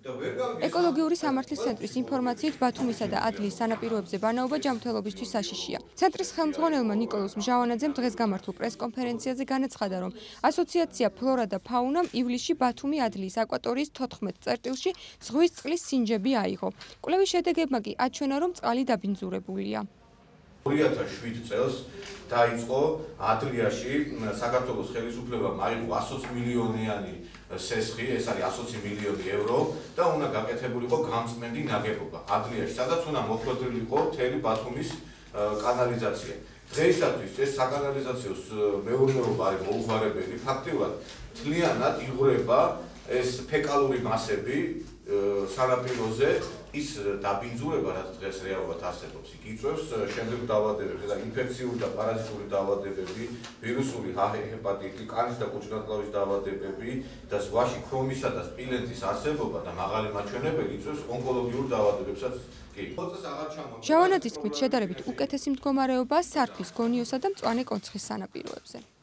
ეკოლოგიური სამართლის ცენტრის ინფორმაციით ბათუმისა და ადლიის სანაპიროებზე ბანაობა ჯანმრთელობისთვის საშიშია. ცენტრის ხელმძღვანელმა ნიკოლოზ მჟავანაძემ დღეს გამართულ პრესკონფერენციაზე განაცხადა, რომ ასოციაცია ფლორა და ფაუნამ ივლისში ბათუმი ადლიის აკვატორიის 14 წერტილში ზღვის წყლის სინჯები აიღო. კვლევის შედეგებმა კი აჩვენა, რომ წყალი დაბინძურებულია. 2007 წელს დაიწყო ადლიაში საქართველოს ხელისუფლებამ აიღო 120 მილიონიანი სესხი, ეს არის 120 მილიონი ევრო და უნდა გაკეთებულიყო გამწმენდი ნაგებობა ადლიაში, სადაც უნდა მოხვედრილიყო მთელი ბათუმის კანალიზაცია. დღეისათვის ეს საკანალიზაციო მეურნეობა არის მოუხმარებელი, ფაქტიურად მთლიანად იღვრება ეს ფეკალური მასები სანაპიროზე, ის დაბინძურება, რაც დღეს რეალურად არსებობს, იქ იწვევს შემდგომ დაავადებებს, და ინფექციური და პარაზიტული დაავადებები, ვირუსული ჰეპატიტი, კანის და კუჭნათლავის დაავადებები და ზღვაში ქრომისა და სპილენძის არსებობა და მაღალი მაჩვენებელი იწვევს ონკოლოგიურ დაავადებებსაც. მჟავანაძის თქმით, შედარებით უკეთესი მდგომარეობაა სარფის, გონიოსა და მწვანე კონცხის სანაპიროებზე.